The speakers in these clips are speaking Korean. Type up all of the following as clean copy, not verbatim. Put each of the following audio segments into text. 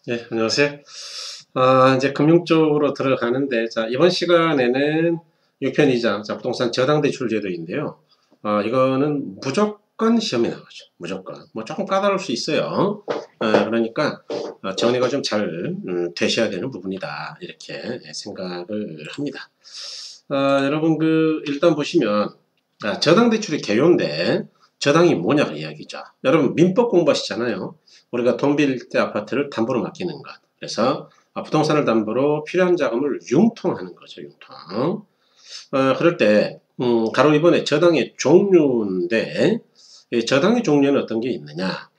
네, 안녕하세요. 이제 금융 쪽으로 들어가는데, 자, 이번 시간에는 6편 2장, 자, 부동산 저당대출제도인데요. 이거는 무조건 시험에 나가죠. 무조건. 뭐 조금 까다로울 수 있어요. 그러니까, 정리가 좀 잘 되셔야 되는 부분이다. 이렇게 생각을 합니다. 여러분, 일단 보시면, 저당대출의 개요인데, 저당이 뭐냐 이야기죠. 여러분, 민법 공부하시잖아요. 우리가 돈 빌릴 때 아파트를 담보로 맡기는 것. 그래서 부동산을 담보로 필요한 자금을 융통하는 거죠. 융통. 그럴 때 가로 이번에 저당의 종류인데 이 저당의 종류는 어떤 게 있느냐.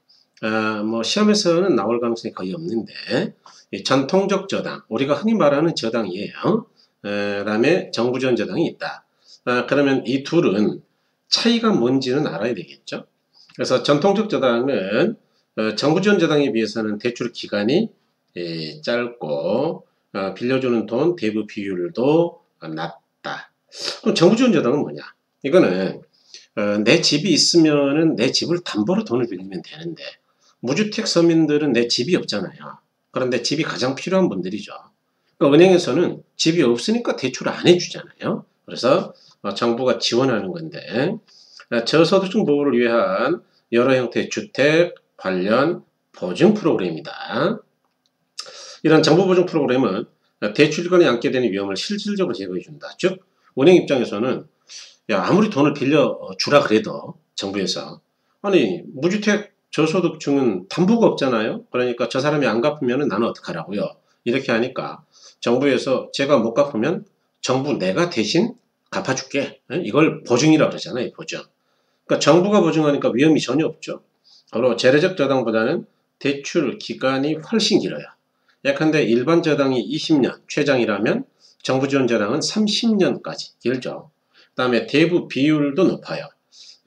뭐 시험에서는 나올 가능성이 거의 없는데 이 전통적 저당, 우리가 흔히 말하는 저당이에요. 그 다음에 정부지원 저당이 있다. 그러면 이 둘은 차이가 뭔지는 알아야 되겠죠. 그래서 전통적 저당은 정부지원 저당에 비해서는 대출 기간이 짧고 빌려주는 돈 대부 비율도 낮다. 그럼 정부지원 저당은 뭐냐? 이거는 내 집이 있으면은 내 집을 담보로 돈을 빌리면 되는데 무주택 서민들은 내 집이 없잖아요. 그런데 집이 가장 필요한 분들이죠. 그러니까 은행에서는 집이 없으니까 대출을 안 해주잖아요. 그래서 정부가 지원하는 건데 저소득층 보호를 위한 여러 형태의 주택 관련 보증 프로그램이다. 이런 정부 보증 프로그램은 대출권이 안게 되는 위험을 실질적으로 제거해 준다. 즉 은행 입장에서는 아무리 돈을 빌려 주라 그래도 정부에서 아니 무주택 저소득층은 담보가 없잖아요. 그러니까 저 사람이 안 갚으면 나는 어떡하라고요. 이렇게 하니까 정부에서 제가 못 갚으면 정부 내가 대신 갚아줄게. 이걸 보증이라고 그러잖아요. 보증. 그러니까 정부가 보증하니까 위험이 전혀 없죠. 그리고 재래적 저당보다는 대출 기간이 훨씬 길어요. 예컨대 일반 저당이 20년, 최장이라면 정부 지원 저당은 30년까지 길죠. 그 다음에 대부 비율도 높아요.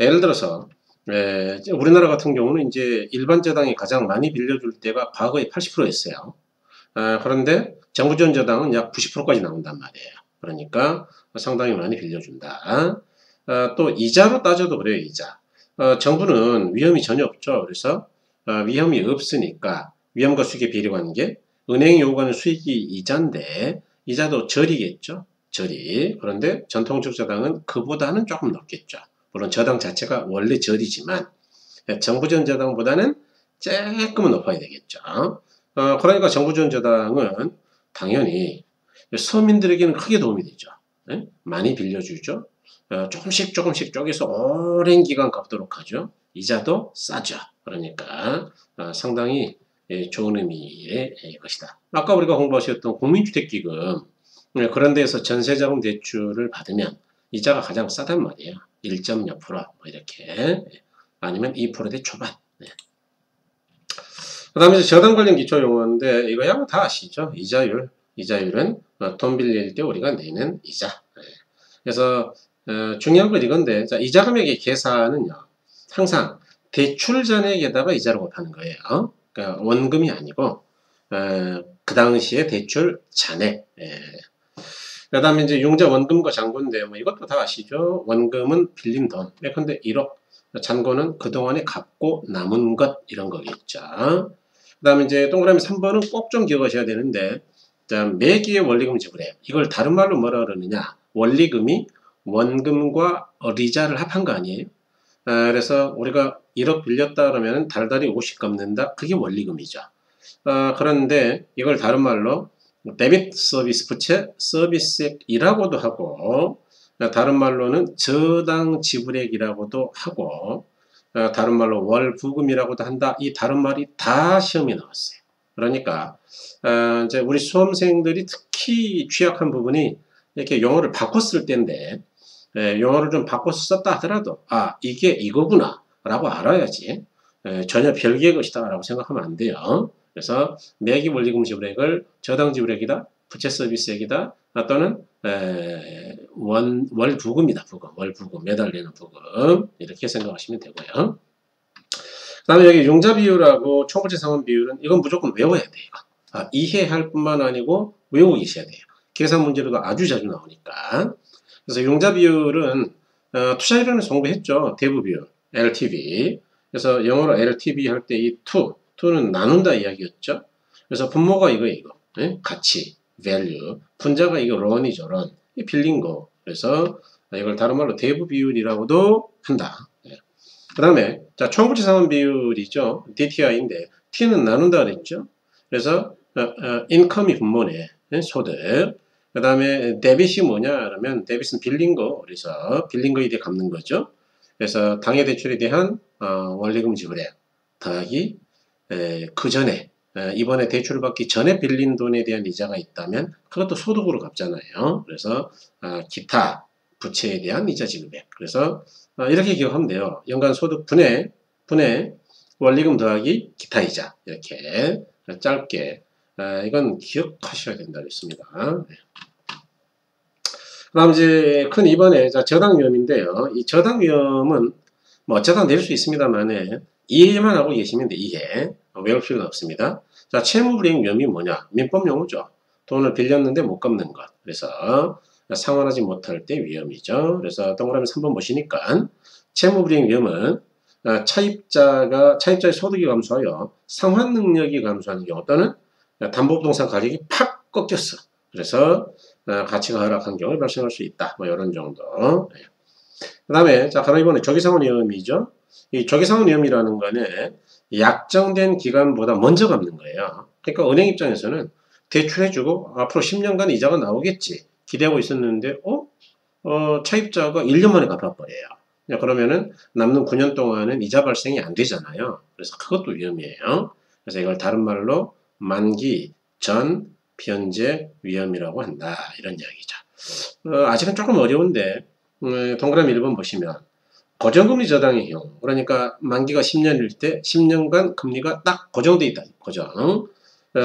예를 들어서 우리나라 같은 경우는 이제 일반 저당이 가장 많이 빌려줄 때가 과거에 80%였어요. 그런데 정부 지원 저당은 약 90%까지 나온단 말이에요. 그러니까 상당히 많이 빌려준다. 또 이자로 따져도 그래요. 이자. 정부는 위험이 전혀 없죠. 그래서 위험이 없으니까 위험과 수익의 비례관계, 은행이 요구하는 수익이 이자인데 이자도 저리겠죠. 저리. 그런데 전통적 저당은 그보다는 조금 높겠죠. 물론 저당 자체가 원래 저리지만 정부지원 저당보다는 조금은 높아야 되겠죠. 그러니까 정부지원 저당은 당연히 서민들에게는 크게 도움이 되죠. 많이 빌려주죠. 조금씩 쪼개서 오랜 기간 갚도록 하죠. 이자도 싸죠. 그러니까 상당히 좋은 의미의 것이다. 아까 우리가 공부하셨던 국민주택기금 그런 데에서 전세자금 대출을 받으면 이자가 가장 싸단 말이에요. 1점 몇 프로 뭐 이렇게 아니면 2%대 초반. 그 다음에 저당 관련 기초 용어인데 이거야 다 아시죠? 이자율. 이자율은 돈 빌릴 때 우리가 내는 이자. 그래서 중요한 건 이건데 자, 이자 금액의 계산은요. 항상 대출 잔액에다가 이자를 곱하는 거예요. 그러니까 원금이 아니고 그 당시에 대출 잔액. 그 다음에 이제 융자 원금과 잔고인데 뭐 이것도 다 아시죠? 원금은 빌린 돈. 예컨대 1억. 잔고는 그동안에 갚고 남은 것 이런 거겠죠. 그 다음에 이제 동그라미 3번은 꼭 좀 기억하셔야 되는데 자, 매기의 원리금 지불해요. 이걸 다른 말로 뭐라 그러느냐. 원리금이 원금과 이자를 합한 거 아니에요? 그래서 우리가 1억 빌렸다 그러면 달달이 50 갚는다. 그게 원리금이죠. 그런데 이걸 다른 말로 데비트 서비스 부채 서비스액이라고도 하고 다른 말로는 저당 지불액이라고도 하고 다른 말로 월부금이라고도 한다. 이 다른 말이 다 시험에 나왔어요. 그러니까 이제 우리 수험생들이 특히 취약한 부분이 이렇게 용어를 바꿔 쓸 때인데 용어를 좀 바꿔서 썼다 하더라도 이게 이거구나 라고 알아야지 전혀 별개의 것이다 라고 생각하면 안 돼요. 그래서 매기 원리금 지불액을 저당 지불액이다, 부채 서비스액이다 또는 월부금이다. 월부금, 매달 내는 부금 이렇게 생각하시면 되고요. 그 다음에 여기 융자 비율하고 총부채 상환 비율은 이건 무조건 외워야 돼요. 이해할 뿐만 아니고 외우고 계셔야 돼요. 계산 문제로도 아주 자주 나오니까. 그래서 융자 비율은 투자이론에서 공부했죠. 대부 비율, LTV. 그래서 영어로 LTV 할 때 이 2는 나눈다 이야기였죠. 그래서 분모가 이거. 예? 가치, value. 분자가 이거 런이죠, 런. 이 빌린 거. 그래서 이걸 다른 말로 대부 비율이라고도 한다. 예. 그 다음에, 자, 총부채 상환 비율이죠. DTI인데, T는 나눈다 그랬죠. 그래서, 인컴이 분모네. 예? 소득. 그 다음에, 데빗이 뭐냐? 그러면, 데빗은 빌린 거. 그래서, 빌린 거에 대해 갚는 거죠. 그래서, 당해 대출에 대한, 원리금 지불액. 더하기, 그 전에, 이번에 대출을 받기 전에 빌린 돈에 대한 이자가 있다면, 그것도 소득으로 갚잖아요. 그래서, 기타, 부채에 대한 이자 지급액. 그래서, 이렇게 기억하면 돼요. 연간 소득 분의 원리금 더하기 기타 이자. 이렇게 짧게. 이건 기억하셔야 된다 그랬습니다. 네. 그 다음 이제 큰 2번에 저당 위험인데요. 이 저당 위험은 뭐 어쩌다 낼 수 있습니다만 이해만 하고 계시면 돼. 이해. 외울 필요는 없습니다. 자, 채무불이행 위험이 뭐냐? 민법 용어죠. 돈을 빌렸는데 못 갚는 것. 그래서 상환하지 못할 때 위험이죠. 그래서 동그라미 3번 보시니까 채무불이행 위험은 차입자의 소득이 감소하여 상환 능력이 감소하는 경우 또는 담보부동산 가격이 팍 꺾였어. 그래서 가치가 하락한 경우 발생할 수 있다. 뭐 이런 정도. 그 다음에 가로 2번에 조기상환 위험이죠. 이 조기상환 위험이라는 거는 약정된 기간보다 먼저 갚는 거예요. 그러니까 은행 입장에서는 대출해주고 앞으로 10년간 이자가 나오겠지 기대하고 있었는데 차입자가 1년 만에 갚아버려요. 그러면은 남는 9년 동안은 이자 발생이 안 되잖아요. 그래서 그것도 위험이에요. 그래서 이걸 다른 말로 만기 전 변제 위험이라고 한다. 이런 이야기죠. 아직은 조금 어려운데 동그라미 1번 보시면 고정금리 저당의 경우 그러니까 만기가 10년일 때 10년간 금리가 딱 고정돼 있다.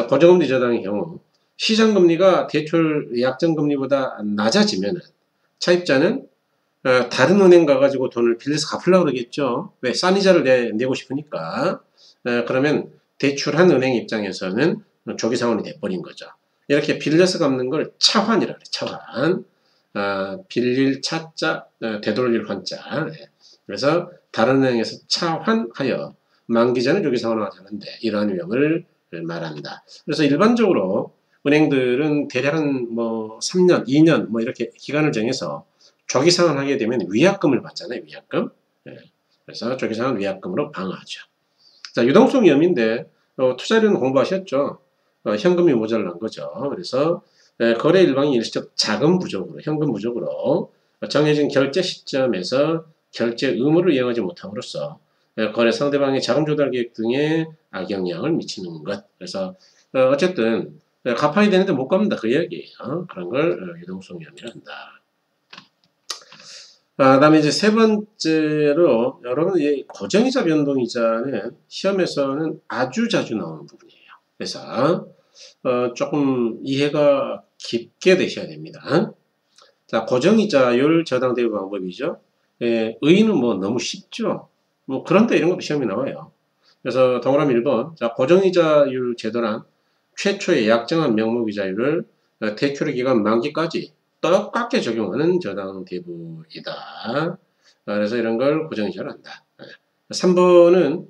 고정금리 저당의 경우 시장금리가 대출 약정금리보다 낮아지면 차입자는 다른 은행 가가지고 돈을 빌려서 갚으려고 그러겠죠. 왜? 싼 이자를 내고 싶으니까. 그러면 대출한 은행 입장에서는 조기상환이 돼버린 거죠. 이렇게 빌려서 갚는 걸 차환이라 그래. 차환. 빌릴 차자, 되돌릴 환자. 그래서 다른 은행에서 차환하여 만기 전에 조기상환을 하는데 이러한 위험을 말한다. 그래서 일반적으로 은행들은 대략 뭐 3년, 2년 뭐 이렇게 기간을 정해서 조기상환 하게 되면 위약금을 받잖아요. 위약금. 그래서 조기상환 위약금으로 방어하죠. 자, 유동성 위험인데 투자료는 공부하셨죠. 현금이 모자란 거죠. 그래서 거래 일방이 일시적 자금 부족으로, 현금 부족으로 정해진 결제 시점에서 결제 의무를 이행하지 못함으로써 거래 상대방의 자금 조달 계획 등에 악영향을 미치는 것. 그래서 어쨌든 갚아야 되는데 못 갚는다 그 이야기예요. 그런 걸 유동성 위험이라 한다. 그다음에 이제 세 번째로 여러분 이 고정이자 변동이자는 시험에서는 아주 자주 나오는 부분이에요. 그래서 조금 이해가 깊게 되셔야 됩니다. 자, 고정이자율 저당 대비 방법이죠. 의의는 뭐 너무 쉽죠. 뭐 그런데 이런 것도 시험에 나와요. 그래서 동그라미 1번. 자, 고정이자율 제도란 최초의 약정한 명목이자율을 대출의 기간 만기까지 똑같게 적용하는 저당 대부이다. 그래서 이런 걸 고정이자로 한다. 3번은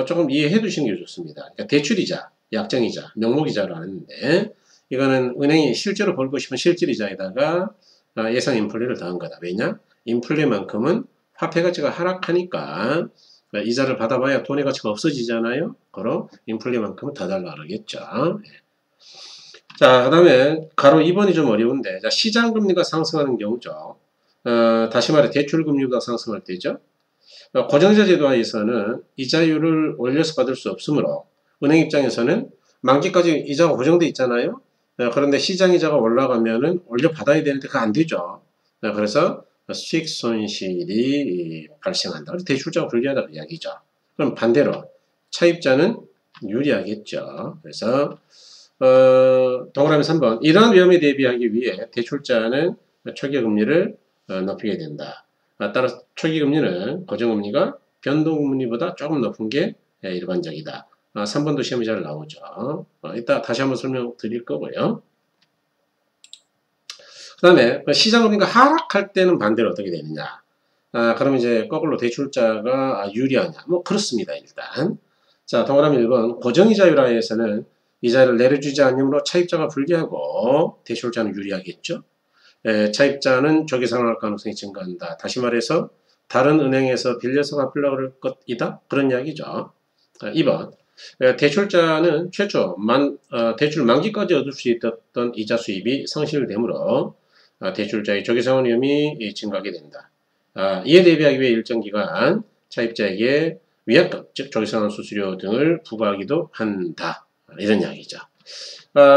조금 이해해 두시는 게 좋습니다. 그러니까 대출이자, 약정이자, 명목이자로 하는데 이거는 은행이 실제로 벌고 싶은 실질이자에다가 예상 인플레를 더한 거다. 왜냐? 인플레만큼은 화폐 가치가 하락하니까 이자를 받아봐야 돈의 가치가 없어지잖아요. 그러 인플레만큼은 더 달라 그러겠죠. 자, 그 다음에 가로 2번이 좀 어려운데 자, 시장금리가 상승하는 경우죠. 다시 말해 대출금리가 상승할 때죠. 고정이자 제도하에서는 이자율을 올려서 받을 수 없으므로 은행 입장에서는 만기까지 이자가 고정돼 있잖아요. 그런데 시장이자가 올라가면은 올려받아야 되는데 그거 안 되죠. 그래서 수익 손실이 발생한다. 대출자가 불리하다 그 이야기죠. 그럼 반대로 차입자는 유리하겠죠. 그래서 동그라미 3번 이러한 위험에 대비하기 위해 대출자는 초기금리를 높이게 된다. 따라서 초기금리는 고정금리가 변동금리보다 조금 높은 게 일반적이다. 3번도 시험이 잘 나오죠. 이따 다시 한번 설명드릴 거고요. 그 다음에 시장금리가 하락할 때는 반대로 어떻게 되느냐. 그럼 이제 거꾸로 대출자가 유리하냐. 뭐 그렇습니다. 일단. 자, 동그라미 1번 고정이자율하에서는 이자를 내려주지 않으므로 차입자가 불리하고 대출자는 유리하겠죠. 차입자는 조기상환할 가능성이 증가한다. 다시 말해서 다른 은행에서 빌려서 갚으려고 할 것이다. 그런 이야기죠. 2번. 대출자는 최초 대출 만기까지 얻을 수 있었던 이자 수입이 상실되므로 대출자의 조기상환 위험이 증가하게 된다. 이에 대비하기 위해 일정 기간 차입자에게 위약금, 즉 조기상환 수수료 등을 부과하기도 한다. 이런 이야기죠.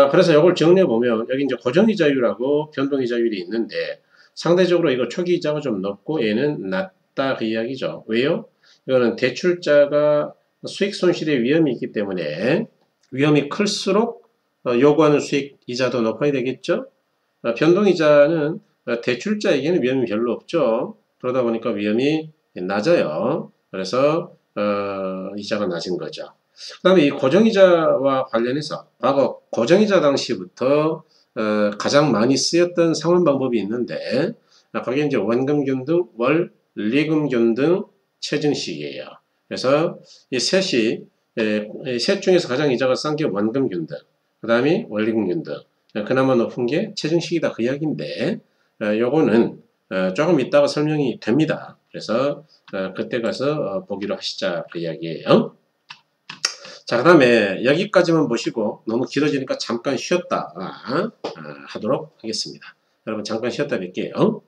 그래서 이걸 정리해 보면 여기 이제 고정이자율하고 변동이자율이 있는데 상대적으로 이거 초기이자가 좀 높고 얘는 낮다 그 이야기죠. 왜요? 이거는 대출자가 수익 손실의 위험이 있기 때문에 위험이 클수록 요구하는 수익 이자도 높아야 되겠죠. 변동이자는 대출자에게는 위험이 별로 없죠. 그러다 보니까 위험이 낮아요. 그래서 이자가 낮은 거죠. 그 다음에 이 고정이자와 관련해서 과거 고정이자 당시부터 가장 많이 쓰였던 상환 방법이 있는데 거기에 이제 원금균등, 원리금균등, 체증식이에요. 그래서 이 셋이 셋 중에서 가장 이자가 싼 게 원금균등, 그 다음이 원리금균등, 그나마 높은 게 체증식이다 그 이야기인데 요거는 조금 이따가 설명이 됩니다. 그래서 그때 가서 보기로 하시자 그 이야기예요. 자, 그 다음에 여기까지만 보시고 너무 길어지니까 잠깐 쉬었다 하도록 하겠습니다. 여러분 잠깐 쉬었다 뵐게요.